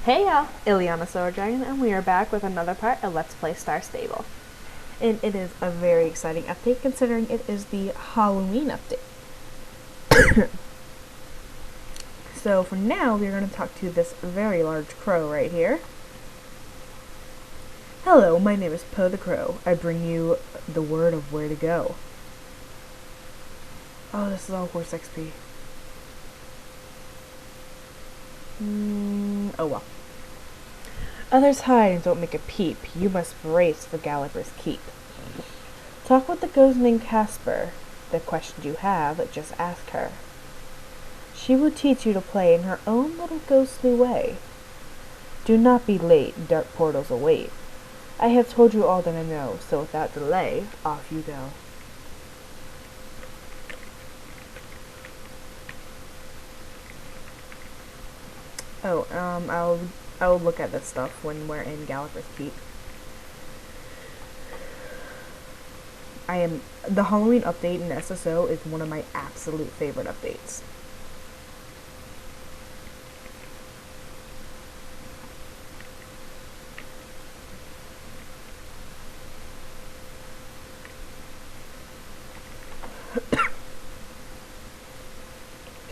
Hey y'all, Ileana Solar Dragon, and we are back with another part of Let's Play Star Stable. And it is a very exciting update considering it is the Halloween update. So for now, we're going to talk to this very large crow right here. Hello, my name is Poe the Crow. I bring you the word of where to go. Oh, this is all horse XP. Oh well. Others hide and don't make a peep. You must brace for Galloper's keep. Talk with the ghost named Casper. The questions you have, just ask her. She will teach you to play in her own little ghostly way. Do not be late, dark portals await. I have told you all that I know, so without delay, off you go. Oh, I'll look at this stuff when we're in Galloper's Keep. The Halloween update in SSO is one of my absolute favorite updates.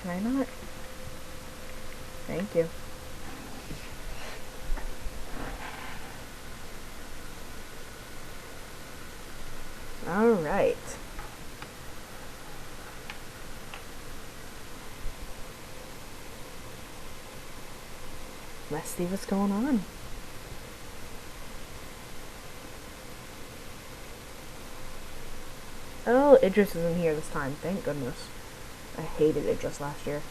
Can I not? Thank you. Alright. Let's see what's going on. Oh, Idris isn't here this time, thank goodness. I hated Idris last year.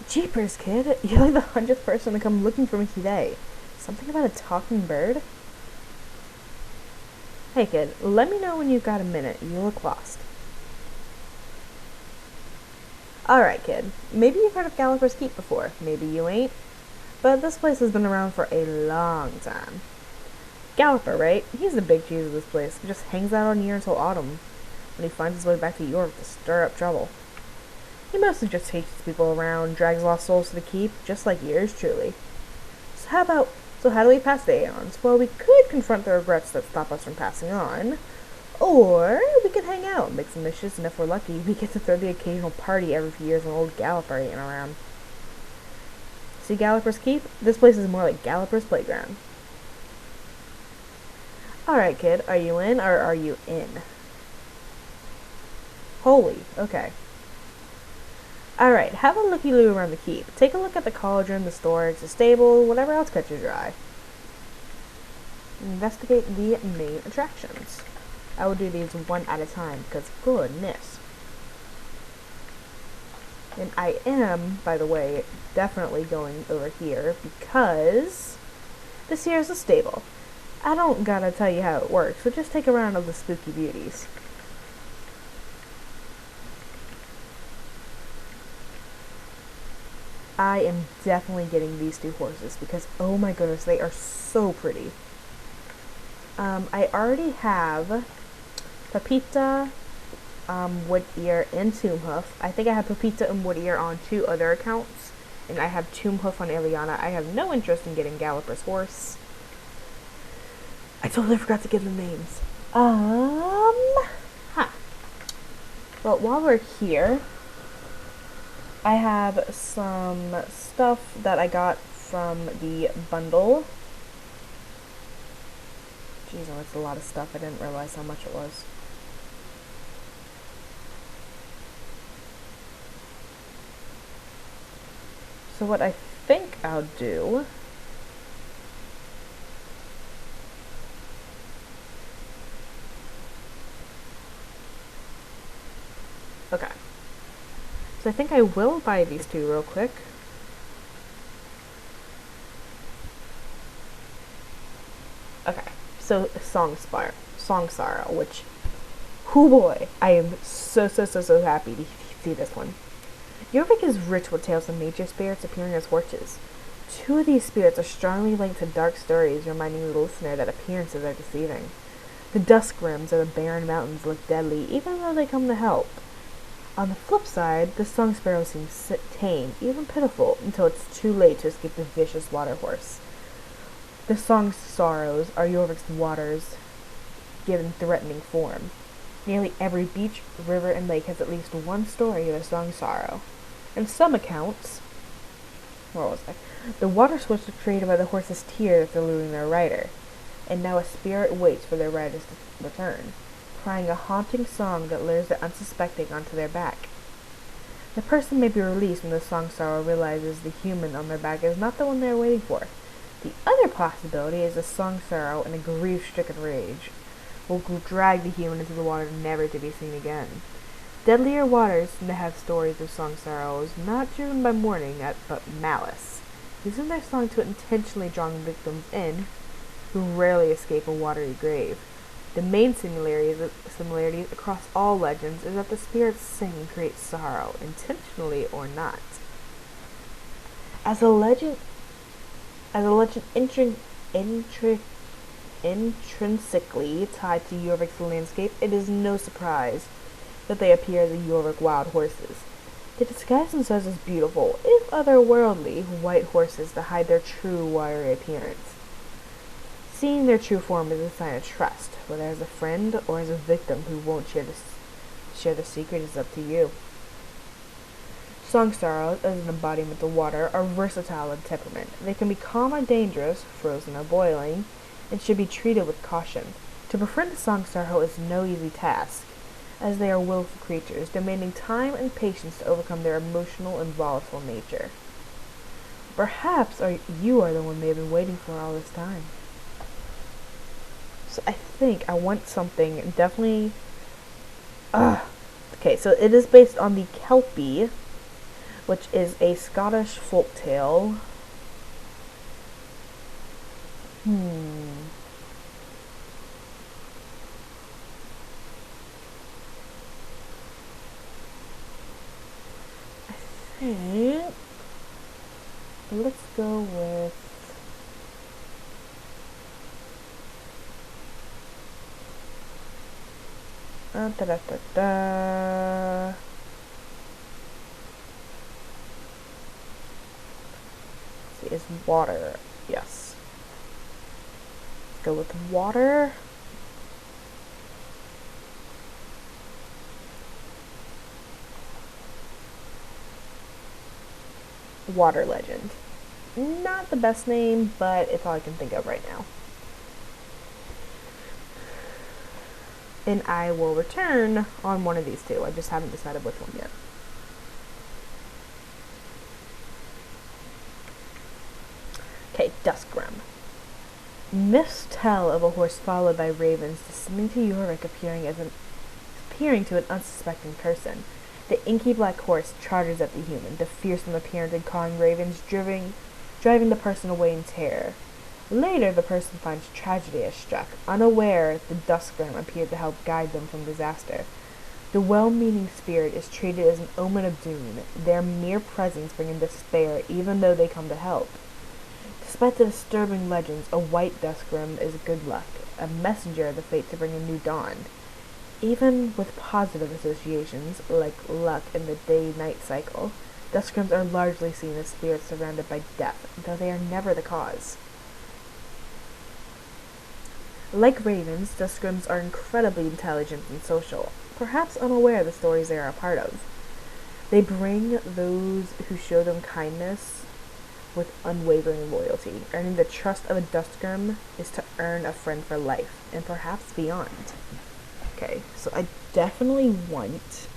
Jeepers, kid. You're like the 100th person to come looking for me today. Something about a talking bird? Hey, kid. Let me know when you've got a minute. You look lost. Alright, kid. Maybe you've heard of Galloper's Keep before. Maybe you ain't. But this place has been around for a long time. Galloper, right? He's the big cheese of this place. He just hangs out on here until autumn, when he finds his way back to York to stir up trouble. He mostly just takes people around, drags lost souls to the keep, just like yours truly. So how do we pass the aeons? Well, we could confront the regrets that stop us from passing on, or we could hang out and make some mischief, and if we're lucky, we get to throw the occasional party every few years when old Galloper ain't around. See Galloper's Keep? This place is more like Galloper's Playground. Alright, kid, are you in, or are you in? Holy, okay. Alright, have a looky-loo around the keep. Take a look at the cauldron, the storage, the stable, whatever else catches your eye. Investigate the main attractions. I will do these one at a time, because goodness. And I am, by the way, definitely going over here, because this here is the stable. I don't gotta tell you how it works, so just take a round of the spooky beauties. I am definitely getting these two horses because, oh my goodness, they are so pretty. I already have Pepita, Wood Ear, and Tombhoof. I think I have Pepita and Wood Ear on 2 other accounts, and I have Tombhoof on Ileana. I have no interest in getting Galloper's horse. I totally forgot to give them names. Well, while we're here, I have some stuff that I got from the bundle. Jeez, oh, it's a lot of stuff. I didn't realize how much it was. So what I think I'll do... Okay. So I think I will buy these two real quick. Okay, so Song Sorrow, which Oh boy, I am so happy to see this one. Jorvik is rich with tales of nature spirits appearing as horses. Two of these spirits are strongly linked to dark stories, reminding the listener that appearances are deceiving. The dusk rims of the barren mountains look deadly, even though they come to help. On the flip side, the song sparrow seems tame, even pitiful, until it's too late to escape the vicious water horse. The song's sorrows are Jorvik's waters given threatening form. Nearly every beach, river, and lake has at least one story of a song sorrow. In some accounts, where was I? The water switch was created by the horse's tears after losing their rider, and now a spirit waits for their riders to return, crying a haunting song that lures the unsuspecting onto their back. The person may be released when the song sorrow realizes the human on their back is not the one they are waiting for. The other possibility is the song sorrow in a grief-stricken rage will drag the human into the water never to be seen again. Deadlier waters seem to have stories of song sorrows not driven by mourning but malice, using their song to intentionally draw victims in who rarely escape a watery grave. The main similarities across all legends is that the spirits sing and create sorrow, intentionally or not. As a legend intrinsically tied to Jorvik's landscape, it is no surprise that they appear as the Jorvik wild horses. They disguise themselves as beautiful, if otherworldly, white horses to hide their true watery appearance. Seeing their true form is a sign of trust, whether as a friend or as a victim who won't share the secret is up to you. Song sorrows, as an embodiment of water, are versatile in temperament. They can be calm or dangerous, frozen or boiling, and should be treated with caution. To befriend a song sorrow is no easy task, as they are willful creatures, demanding time and patience to overcome their emotional and volatile nature. Perhaps you are the one they've been waiting for all this time. So I think I want something definitely... Okay, so it is based on the Kelpie, which is a Scottish folk tale. I think... Let's go with... See, is water. Yes. Let's go with water. Water Legend. Not the best name, but it's all I can think of right now. And I will return on one of these two. I just haven't decided which one yet. Okay, Duskrim. Myths tell of a horse followed by ravens descending to Jorvik appearing to an unsuspecting person. The inky black horse charges at the human, the fearsome appearance and cawing ravens driving the person away in terror. Later, the person finds tragedy has struck. Unaware, the Duskrim appeared to help guide them from disaster. The well-meaning spirit is treated as an omen of doom, their mere presence bringing despair even though they come to help. Despite the disturbing legends, a white Duskrim is good luck, a messenger of the fate to bring a new dawn. Even with positive associations, like luck in the day-night cycle, Duskrims are largely seen as spirits surrounded by death, though they are never the cause. Like ravens, Duskrims are incredibly intelligent and social, perhaps unaware of the stories they are a part of. They bring those who show them kindness with unwavering loyalty. Earning the trust of a Duskrim is to earn a friend for life, and perhaps beyond. Okay, so I definitely want...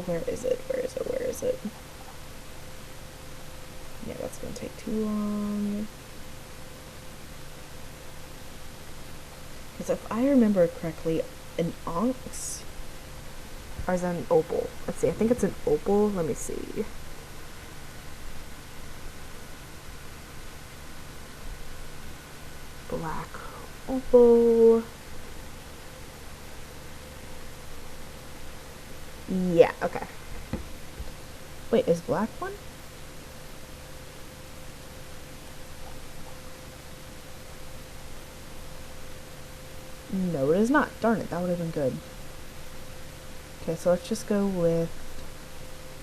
where is it? Yeah, that's gonna take too long. Because if I remember correctly, an onyx, or is that an opal? Let's see, I think it's an opal. Let me see. black opal. Yeah, okay. Wait, is black one? No, it is not. Darn it, that would have been good. Okay, so let's just go with...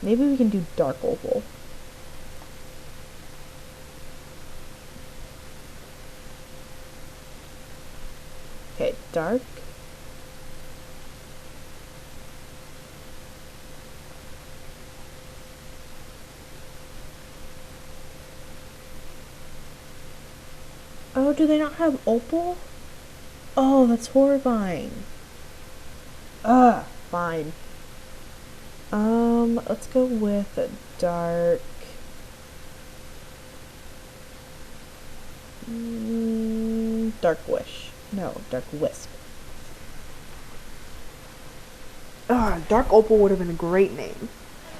Maybe we can do dark opal. Okay, dark. Oh, do they not have opal? Oh, that's horrifying. Ugh, fine. Let's go with a dark... dark wish. No, dark wisp. Dark opal would have been a great name.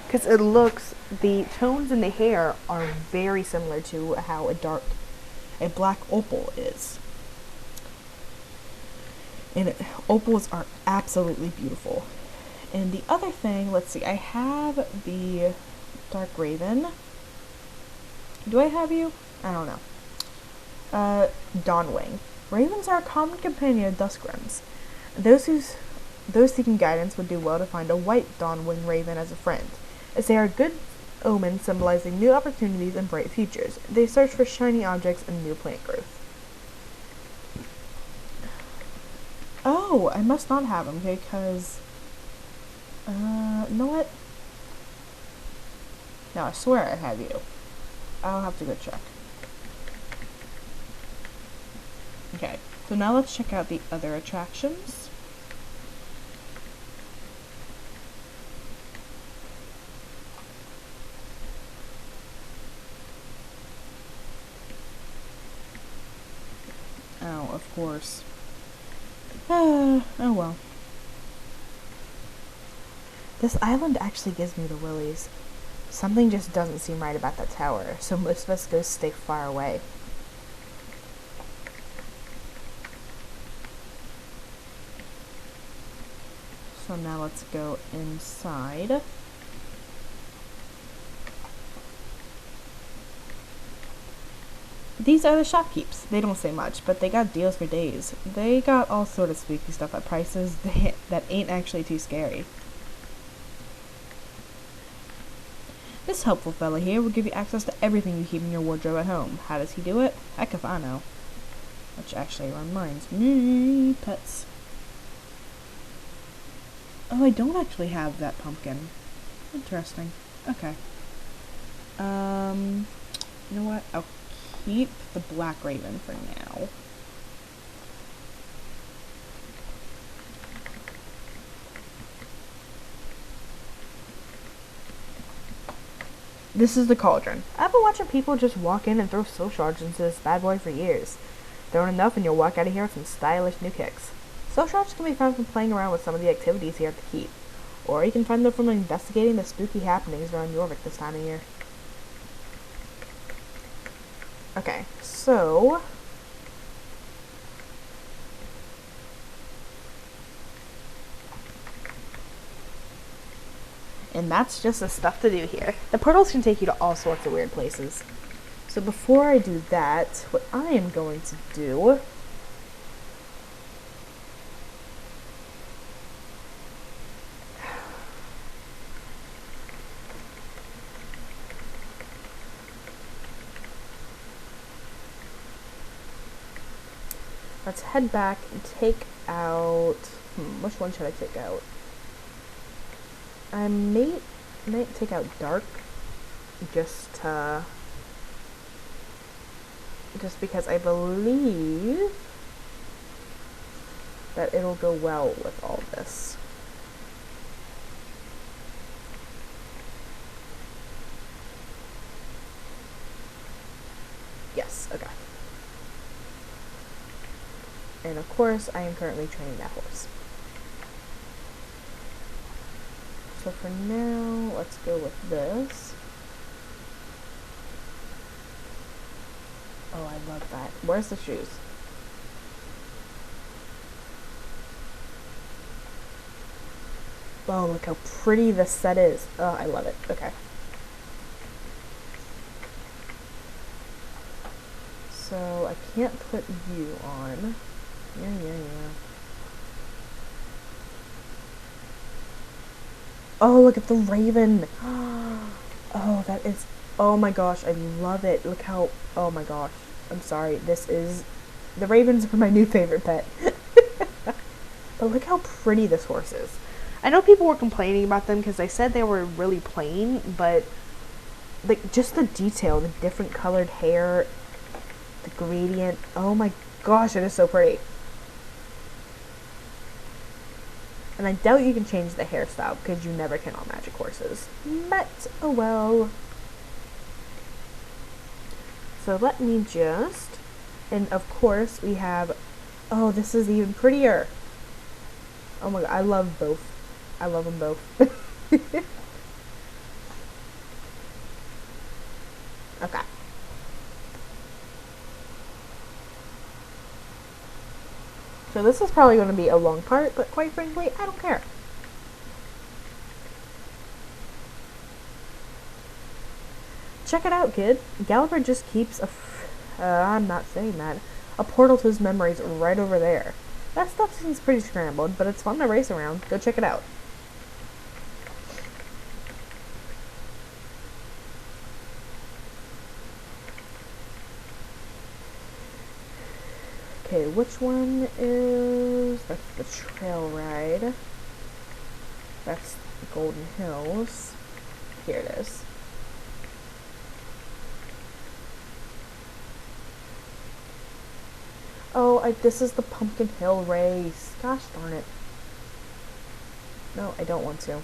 Because it looks... The tones in the hair are very similar to how a black opal is. And opals are absolutely beautiful. And the other thing, let's see, I have the dark raven. Do I have you? I don't know. Dawnwing. Ravens are a common companion of duskgrams. Those seeking guidance would do well to find a white dawnwing raven as a friend, as they are good omens symbolizing new opportunities and bright futures. They search for shiny objects and new plant growth. Oh, I must not have them because... you know what? No, I swear I have you. I'll have to go check. Okay, so now let's check out the other attractions. Oh, of course. Oh well. This island actually gives me the willies. Something just doesn't seem right about that tower, so most of us go stay far away. So now let's go inside. These are the shopkeepers. They don't say much, but they got deals for days. They got all sort of spooky stuff at prices that ain't actually too scary. This helpful fella here will give you access to everything you keep in your wardrobe at home. How does he do it? Heck if I know. Which actually reminds me, pets. Oh, I don't actually have that pumpkin. Interesting. Okay. You know what? I'll keep the black raven for now. This is the cauldron. I've been watching people just walk in and throw soul shards into this bad boy for years. Throw enough and you'll walk out of here with some stylish new kicks. Soul shards can be found from playing around with some of the activities here at the keep. Or you can find them from investigating the spooky happenings around Jorvik this time of year. Okay, so... And that's just the stuff to do here. The portals can take you to all sorts of weird places. So before I do that, what I am going to do... Let's head back and take out... which one should I take out? I might take out dark, just because I believe that it'll go well with all this. Yes, okay. And of course, I am currently training that horse. So for now, let's go with this. Oh, I love that. Where's the shoes? Oh, look how pretty this set is. Oh, I love it. Okay. So, I can't put you on. Yeah. Oh, look at the raven. Oh, that is... Oh my gosh, I love it. Look how... Oh my gosh. I'm sorry. This is... The ravens are my new favorite pet. But look how pretty this horse is. I know people were complaining about them because they said they were really plain, but like just the detail, the different colored hair, the gradient. Oh my gosh, it is so pretty. And I doubt you can change the hairstyle because you never can on magic horses. But, oh well. So let me just... And of course we have... Oh, this is even prettier. Oh my god, I love both. I love them both. Okay. So this is probably going to be a long part, but quite frankly, I don't care. Check it out, kid. Galliper just keeps I'm not saying that. A portal to his memories right over there. That stuff seems pretty scrambled, but it's fun to race around. Go check it out. Okay, which one is... That's the trail ride. That's the Golden Hills. Here it is. Oh, this is the Pumpkin Hill race. Gosh darn it. No, I don't want to.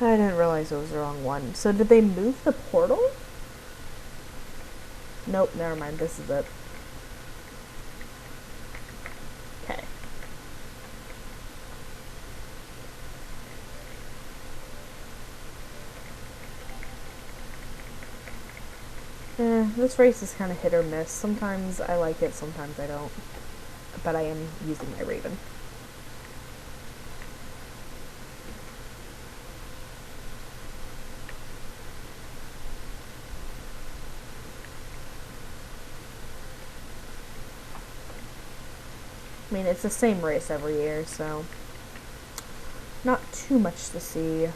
I didn't realize it was the wrong one. So did they move the portal? Nope, never mind. This is it. Okay. This race is kind of hit or miss. Sometimes I like it, sometimes I don't. But I am using my Raven. I mean, it's the same race every year, so not too much to see.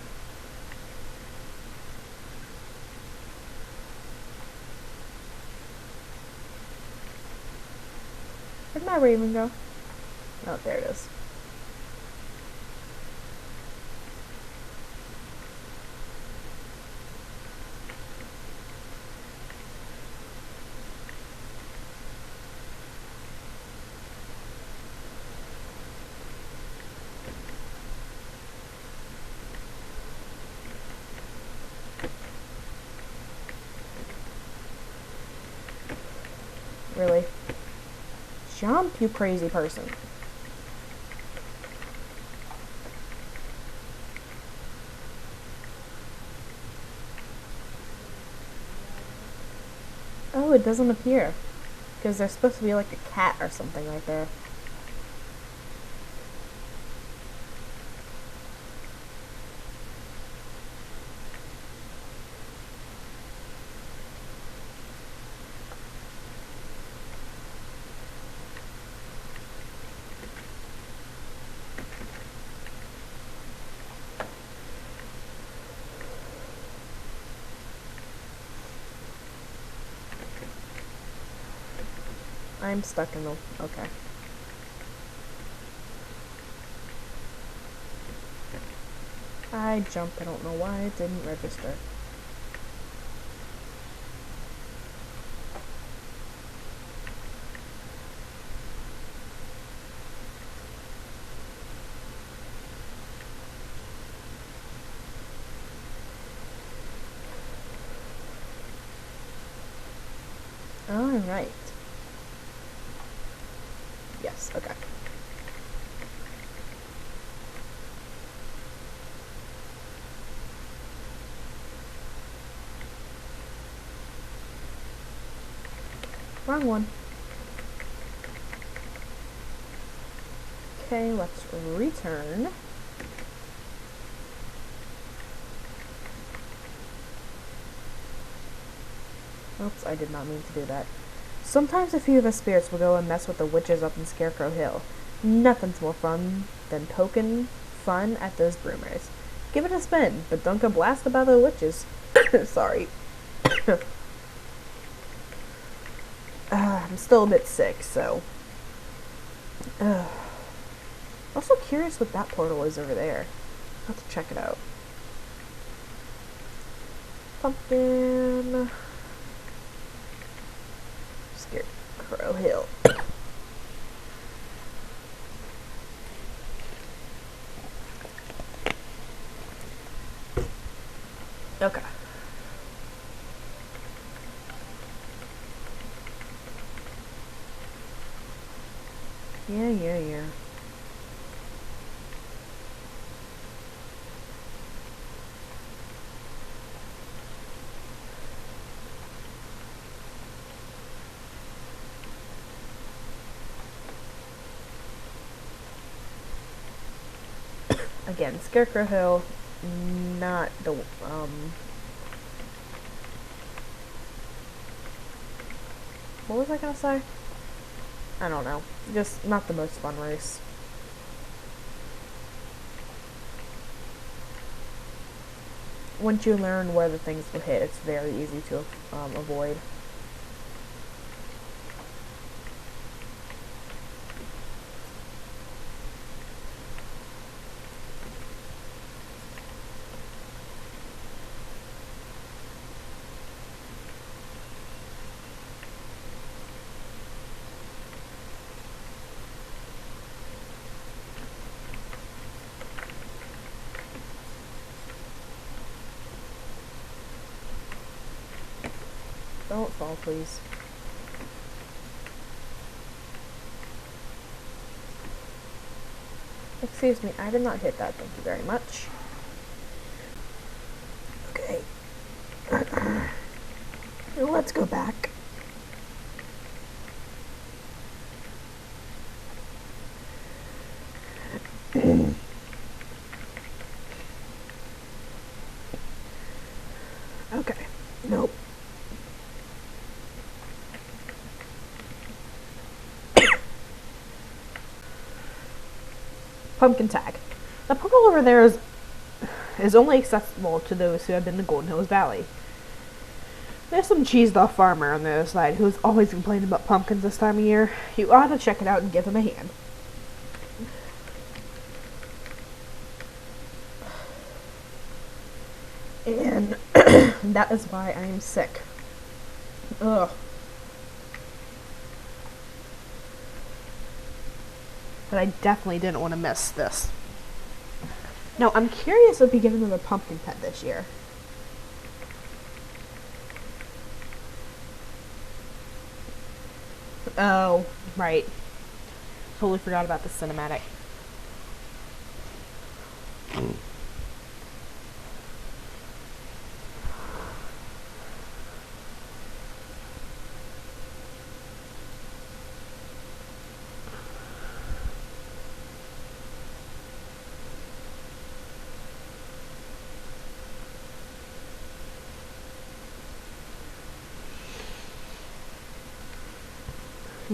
Where'd my Raven go? Oh, there it is. Really? Jump, you crazy person. Oh, it doesn't appear. Because there's supposed to be like a cat or something right there. I'm stuck in the... Okay. I jumped. I don't know why it didn't register. Alright. Yes, okay. Wrong one. Okay, let's return. Oops, I did not mean to do that. Sometimes a few of us spirits will go and mess with the witches up in Scarecrow Hill. Nothing's more fun than poking fun at those broomers. Give it a spin, but don't go blasted by the witches. Sorry. I'm still a bit sick, so... Also curious what that portal is over there. I'll have to check it out. Pumpkin... Scarecrow Hill. Okay. Yeah. Again, Scarecrow Hill, not the, what was I gonna say? I don't know. Just not the most fun race. Once you learn where the things will hit, it's very easy to avoid. Don't fall, please. Excuse me, I did not hit that, thank you very much. Okay. Let's go back. Okay. Nope. Pumpkin tag. The portal over there is only accessible to those who have been to Golden Hills Valley. There's some cheesed off farmer on the other side who's always complaining about pumpkins this time of year. You ought to check it out and give him a hand. And that is why I am sick. Ugh. But I definitely didn't want to miss this. Now, I'm curious if we give him a pumpkin pet this year. Oh, right. Totally forgot about the cinematic.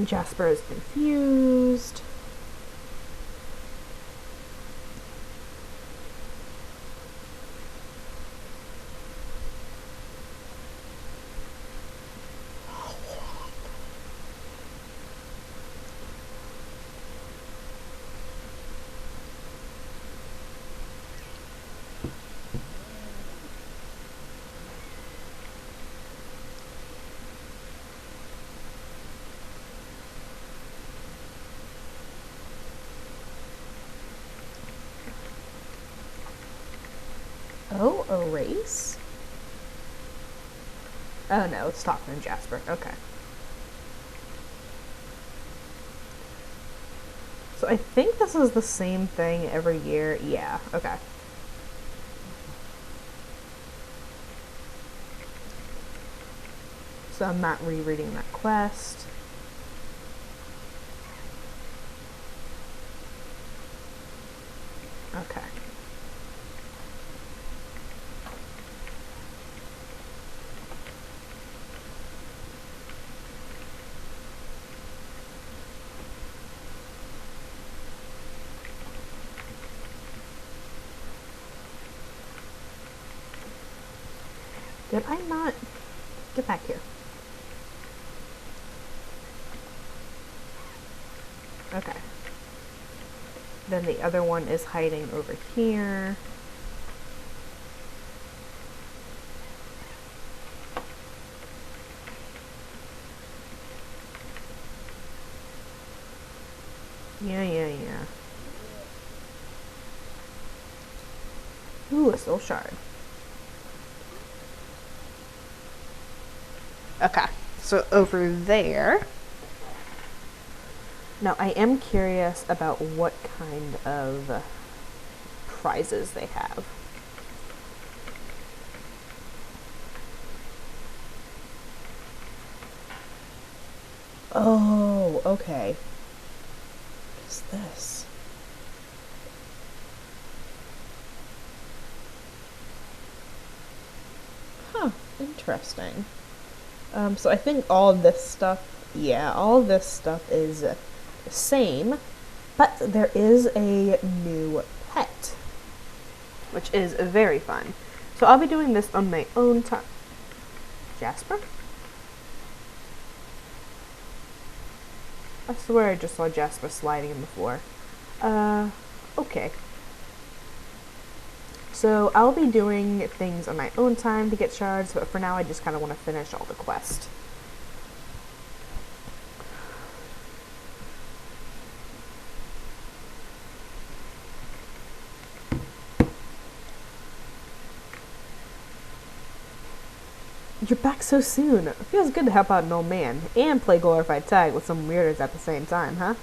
Jasper is confused. Oh, a race? Oh no, it's Stockton and Jasper. Okay. So I think this is the same thing every year. Yeah, okay. So I'm not rereading that quest. Okay. Did I not get back here? Okay. Then the other one is hiding over here. Yeah. Ooh, a soul shard. Okay, so over there. Now, I am curious about what kind of prizes they have. Oh, okay. What is this? Huh, interesting. So I think all of this stuff, all of this stuff is the same, but there is a new pet, which is very fun. So I'll be doing this on my own time. Jasper? I swear I just saw Jasper sliding in the floor. Okay. So I'll be doing things on my own time to get shards, but for now I just kind of want to finish all the quest. You're back so soon. It feels good to help out an old man and play glorified tag with some weirdos at the same time, huh?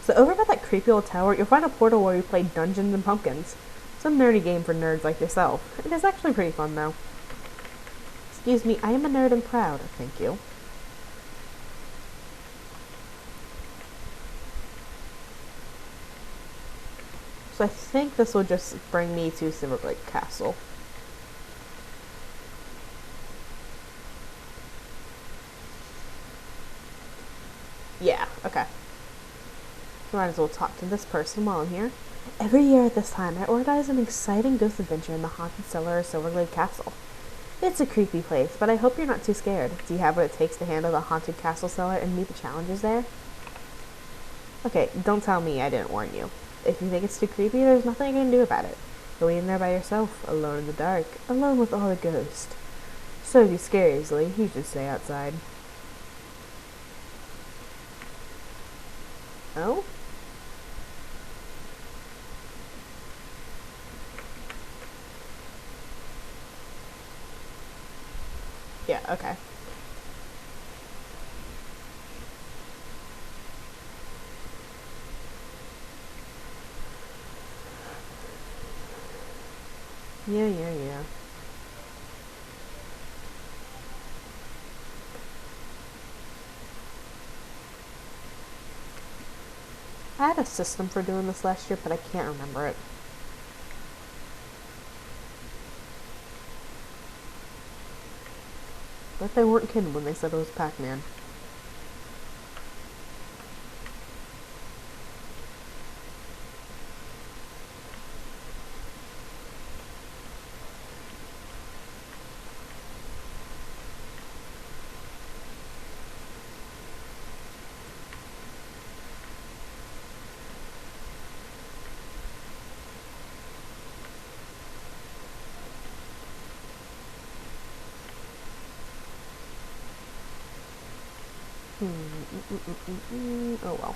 So over by that creepy old tower, you'll find a portal where you play Dungeons and Pumpkins. Some nerdy game for nerds like yourself. It is actually pretty fun, though. Excuse me, I am a nerd and proud. Thank you. So I think this will just bring me to Silverglade Castle. Yeah, okay. Might as well talk to this person while I'm here. Every year at this time, I organize an exciting ghost adventure in the haunted cellar of Silverglade Castle. It's a creepy place, but I hope you're not too scared. Do you have what it takes to handle the haunted castle cellar and meet the challenges there? Okay, don't tell me I didn't warn you. If you think it's too creepy, there's nothing you can do about it. Go in there by yourself, alone in the dark, alone with all the ghosts. So if you scare easily, you should stay outside. Oh? Yeah, okay. Yeah. I had a system for doing this last year, but I can't remember it. But they weren't kidding when they said it was Pac-Man. Oh well.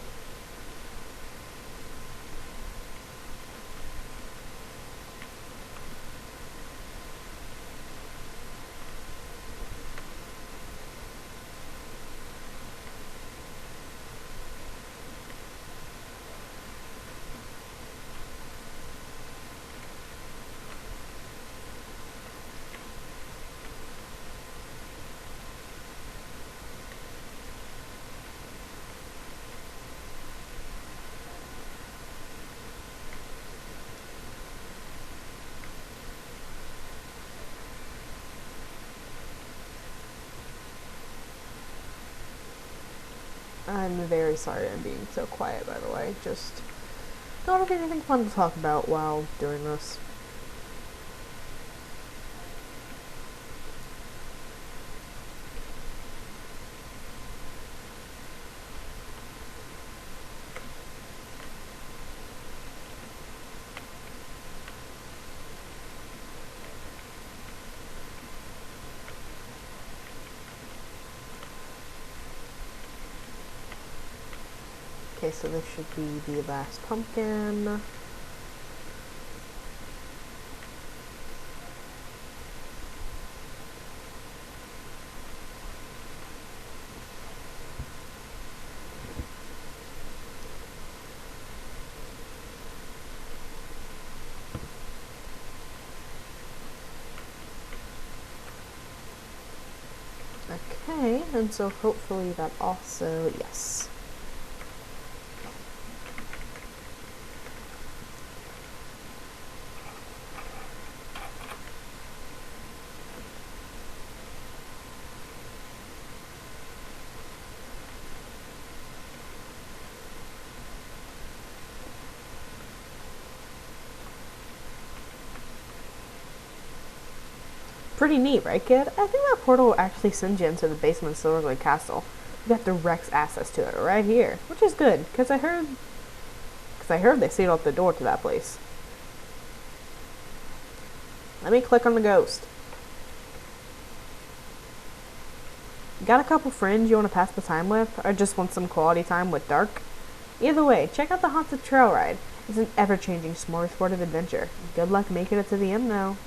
I'm very sorry I'm being so quiet, by the way. Just don't have anything fun to talk about while doing this. Okay, so this should be the last pumpkin. Okay, and so hopefully that also, yes. Pretty neat, right, kid? I think that portal will actually send you into the basement of Cellar Castle. You got direct access to it right here, which is good, because I heard they sealed up the door to that place. Let me click on the ghost. Got a couple friends you want to pass the time with, or just want some quality time with Dark? Either way, check out the Haunted Trail Ride. It's an ever-changing smorgasbord of adventure. Good luck making it to the end, though.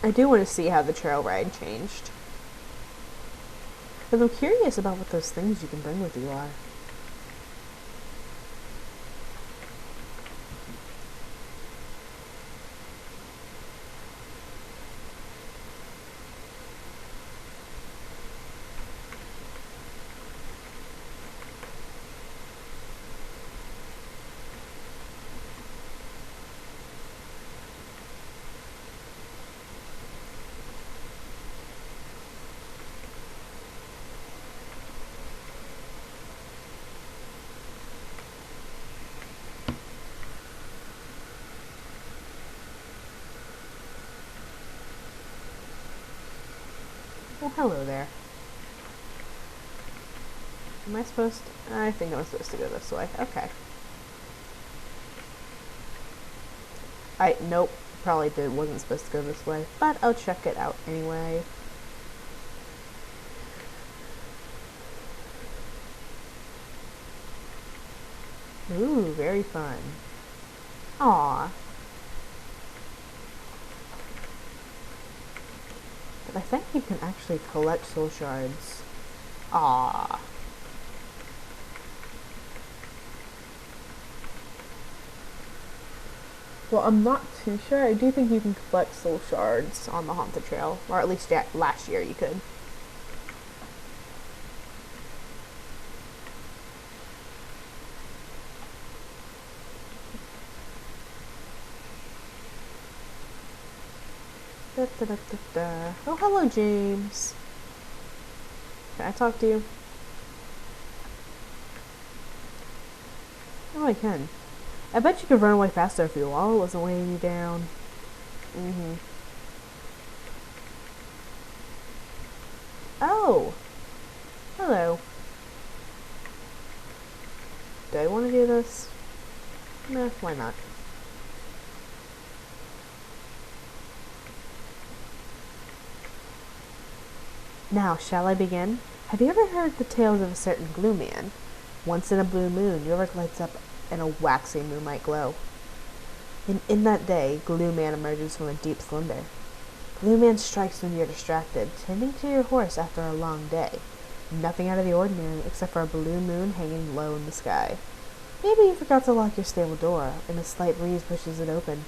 I do want to see how the trail ride changed. But I'm curious about what those things you can bring with you are. Well, hello there. Am I supposed to? I think I'm supposed to go this way. Okay. Nope. Probably wasn't supposed to go this way, but I'll check it out anyway. Ooh, very fun. Aww. But I think you can actually collect soul shards. Aww. Well, I'm not too sure. I do think you can collect soul shards on the Haunted Trail. Or at least last year you could. Da, da, da, da, da. Oh, hello, James. Can I talk to you? Oh, I can. I bet you could run away faster if your wallet wasn't weighing you down. Oh! Hello. Do I want to do this? Nah, why not? Now, shall I begin? Have you ever heard the tales of a certain glue man? Once in a blue moon, your work lights up in a waxy moonlight glow. And in that day, Glue Man emerges from a deep slumber. Glue Man strikes when you're distracted, tending to your horse after a long day. Nothing out of the ordinary except for a blue moon hanging low in the sky. Maybe you forgot to lock your stable door, and a slight breeze pushes it open.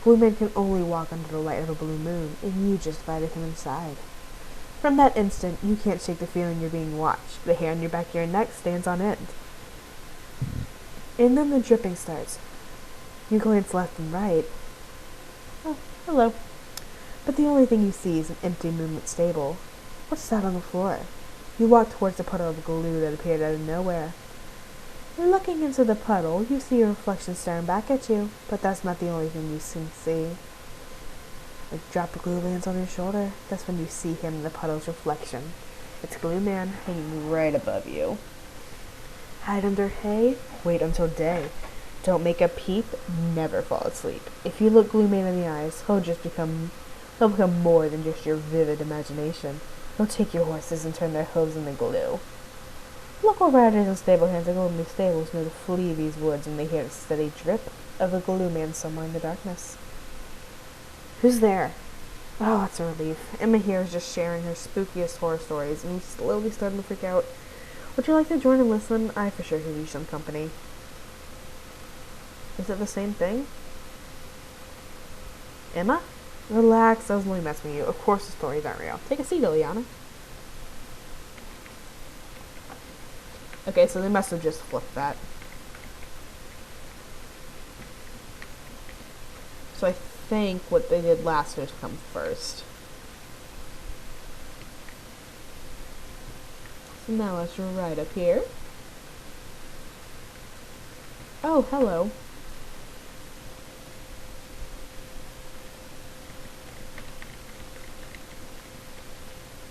Glue Man can only walk under the light of a blue moon, and you just invited him inside. From that instant, you can't shake the feeling you're being watched. The hair on your back of your neck stands on end. And then the dripping starts. You glance left and right. Oh, hello. But the only thing you see is an empty moonlit stable. What's that on the floor? You walk towards the puddle of glue that appeared out of nowhere. Looking into the puddle, you see your reflection staring back at you, but that's not the only thing you can see. A drop of glue lands on your shoulder. That's when you see him in the puddle's reflection. It's Glue Man hanging right above you. Hide under hay, wait until day. Don't make a peep, never fall asleep. If you look Glue Man in the eyes, he'll become more than just your vivid imagination. He'll take your horses and turn their hooves into glue. Local riders and stable hands at Golden Stables know to flee these woods when they hear the steady drip of a Glue Man somewhere in the darkness. Who's there? Oh, it's a relief. Emma here is just sharing her spookiest horror stories, and he's slowly starting to freak out. Would you like to join and listen? I for sure could use some company. Is it the same thing? Emma? Relax, I was only messing with you. Of course the stories aren't real. Take a seat, Ileana. Okay, so they must have just flipped that. So I think what they did last year comes first. So now let's right up here. Oh, hello.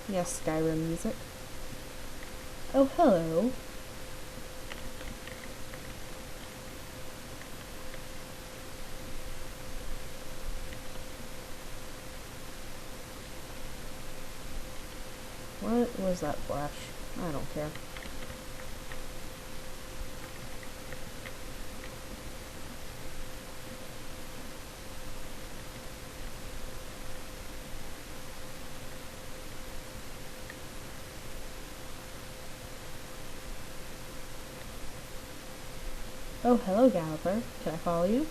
Yes, Skyrim music. Oh, hello. What was that flash? I don't care. Oh, hello, Galloper. Can I follow you?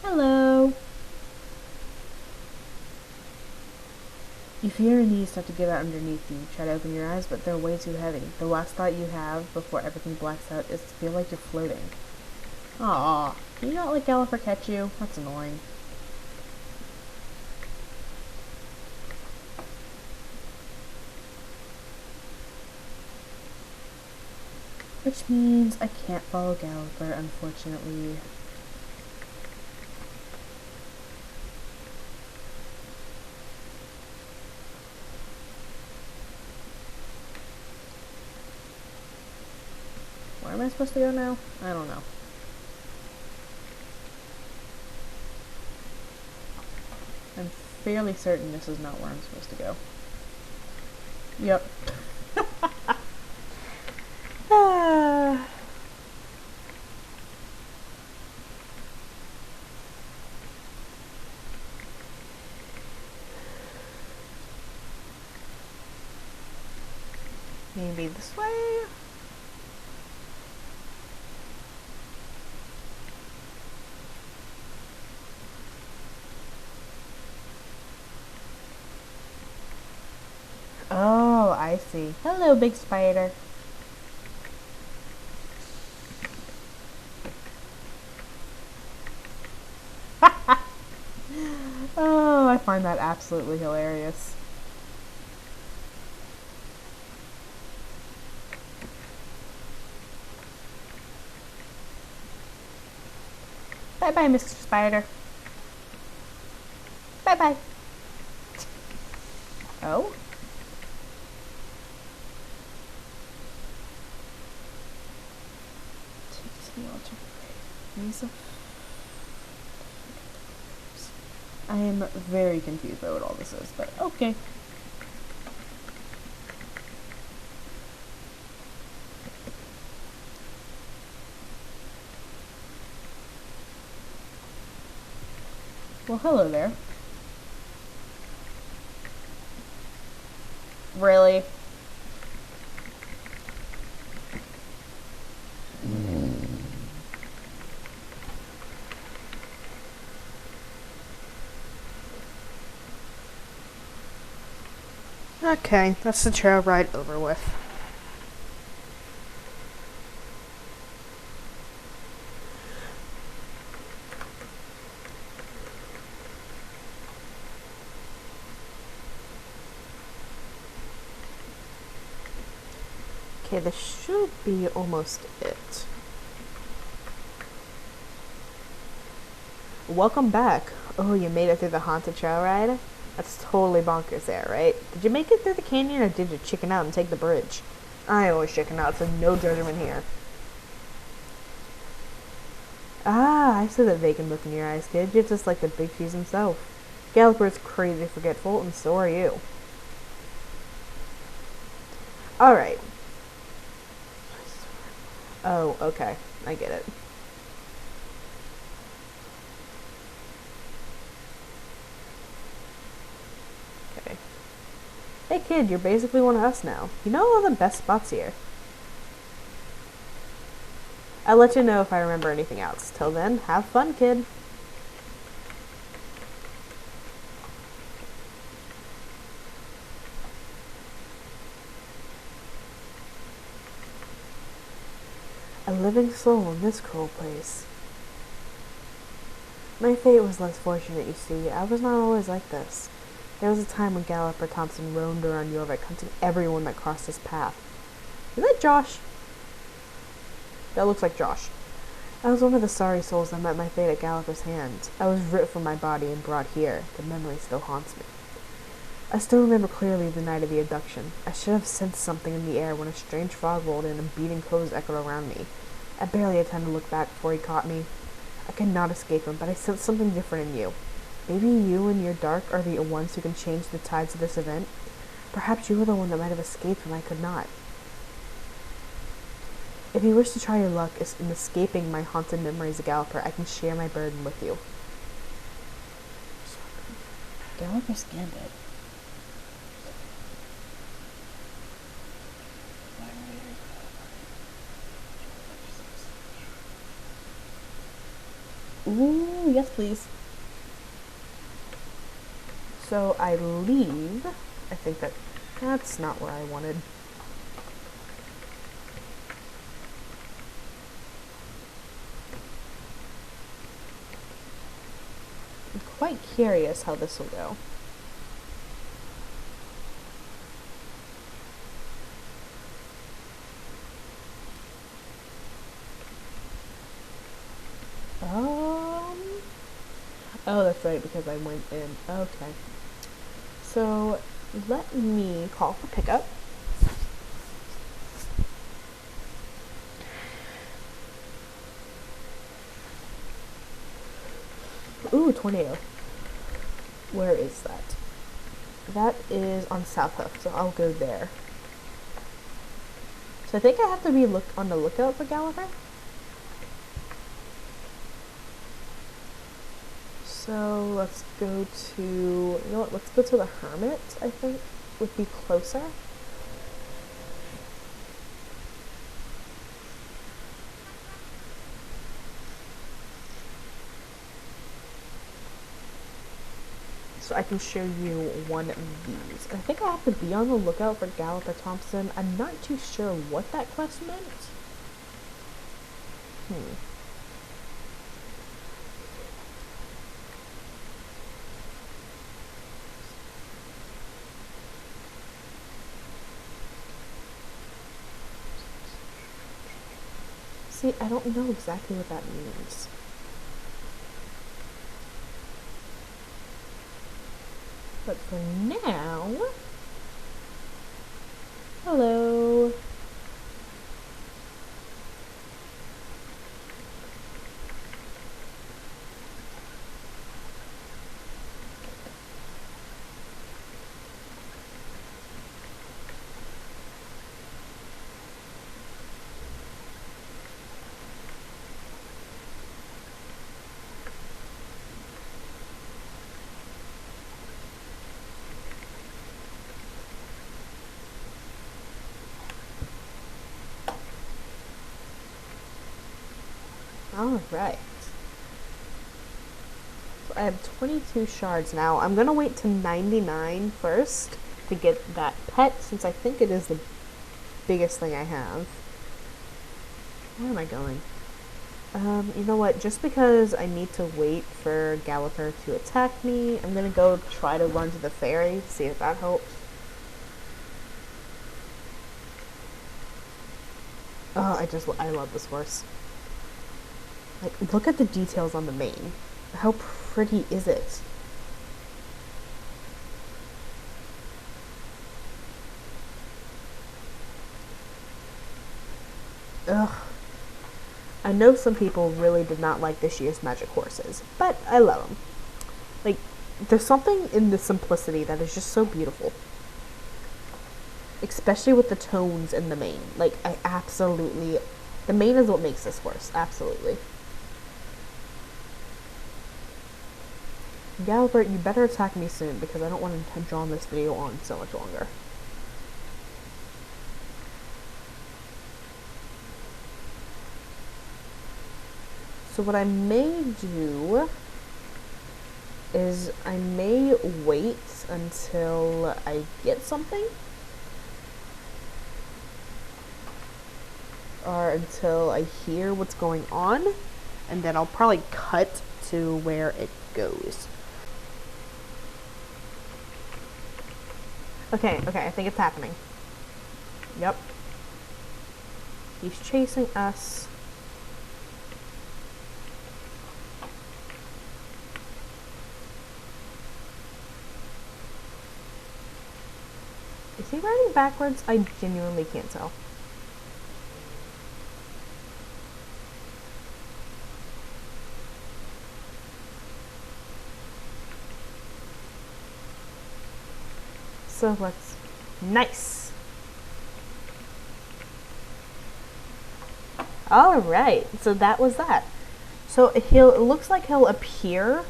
Hello! You feel your knees start to give out underneath you. Try to open your eyes, but they're way too heavy. The last thought you have before everything blacks out is to feel like you're floating. Aww. Can you not let Galloper catch you? That's annoying. Which means I can't follow Galloper, unfortunately. Where am I supposed to go now? I don't know. I'm fairly certain this is not where I'm supposed to go. Yep. Maybe this way? Oh, I see. Hello, big spider. Oh, I find that absolutely hilarious. Bye-bye, Mr. Spider. Bye-bye. Oh? I am very confused by what all this is, but okay. Well, hello there. Really? Okay, that's the trail ride over with. Okay, this should be almost it. Welcome back. Oh, you made it through the haunted trail ride? That's totally bonkers there, right? Did you make it through the canyon or did you chicken out and take the bridge? I always chicken out, so no judgment here. Ah, I see the vacant look in your eyes, kid. You're just like the big cheese himself. Galloper's crazy forgetful, and so are you. Alright. Oh, okay. I get it. Okay. Hey kid, you're basically one of us now. You know all the best spots here. I'll let you know if I remember anything else. Till then, have fun, kid. A living soul in this cruel place. My fate was less fortunate, you see. I was not always like this. There was a time when Galloper Thompson roamed around Jorvik, hunting everyone that crossed his path. Is that Josh? That looks like Josh. I was one of the sorry souls that met my fate at Galloper's hands. I was ripped from my body and brought here. The memory still haunts me. I still remember clearly the night of the abduction. I should have sensed something in the air when a strange fog rolled in and beating hooves echoed around me. I barely had time to look back before he caught me. I could not escape him, but I sensed something different in you. Maybe you and your dark are the ones who can change the tides of this event. Perhaps you were the one that might have escaped when I could not. If you wish to try your luck in escaping my haunted memories of Galloper, I can share my burden with you. Galloper scanned it. Ooh, yes please. So I leave. I think that's not where I wanted. I'm quite curious how this will go. Oh, that's right, because I went in. Okay. So, let me call for pickup. Ooh, tornado. Where is that? That is on South Hoof, so I'll go there. So I think I have to be on the lookout for Galloper. So let's go to, you know what, let's go to the Hermit, I think, would be closer. So I can show you one of these. And I think I have to be on the lookout for Galloper Thompson. I'm not too sure what that quest meant. See, I don't know exactly what that means. But for now... Hello! Alright. So I have 22 shards now. I'm gonna wait to 99 first to get that pet, since I think it is the biggest thing I have. Where am I going? You know what? Just because I need to wait for Galloper to attack me, I'm gonna go try to run to the ferry, see if that helps. Oh, I love this horse. Like, look at the details on the mane. How pretty is it? Ugh. I know some people really did not like this year's magic horses, but I love them. Like, there's something in the simplicity that is just so beautiful. Especially with the tones in the mane. Like, the mane is what makes this horse, absolutely. Galliper, you better attack me soon because I don't want to draw this video on so much longer. So what I may do is I may wait until I get something. Or until I hear what's going on. And then I'll probably cut to where it goes. Okay, I think it's happening. Yep. He's chasing us. Is he riding backwards? I genuinely can't tell. So let's... Nice! Alright, so that was that. So it looks like he'll appear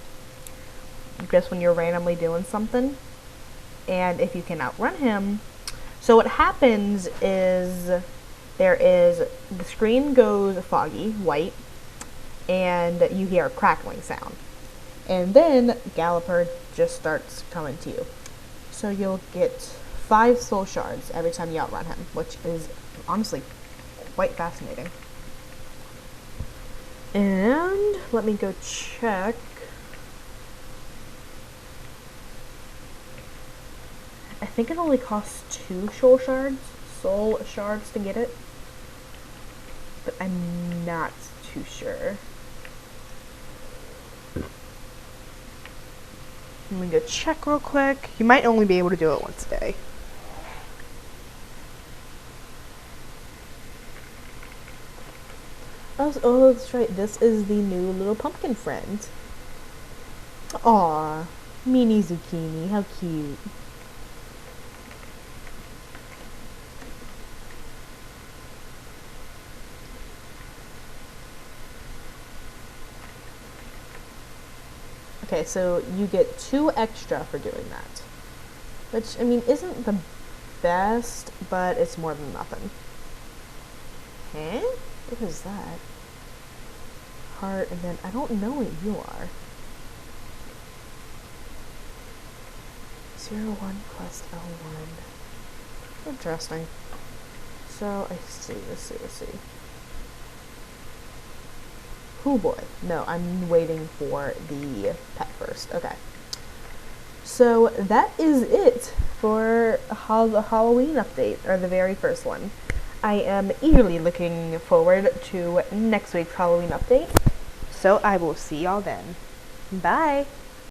just when you're randomly doing something. And if you can outrun him... So what happens is the screen goes foggy, white, and you hear a crackling sound. And then Galliper just starts coming to you. So you'll get 5 soul shards every time you outrun him, which is honestly quite fascinating. And let me go check. I think it only costs 2 soul shards to get it. But I'm not too sure. Let me go check real quick. You might only be able to do it once a day. Oh, that's right. This is the new little pumpkin friend. Aw, mini zucchini. How cute. Okay, so you get 2 extra for doing that. Which, I mean, isn't the best, but it's more than nothing. Huh? What is that? Heart, and then I don't know what you are. 01 quest L1. Interesting. So, let's see. Oh boy. No, I'm waiting for the pet first. Okay. So that is it for the Halloween update, or the very first one. I am eagerly looking forward to next week's Halloween update. So I will see y'all then. Bye!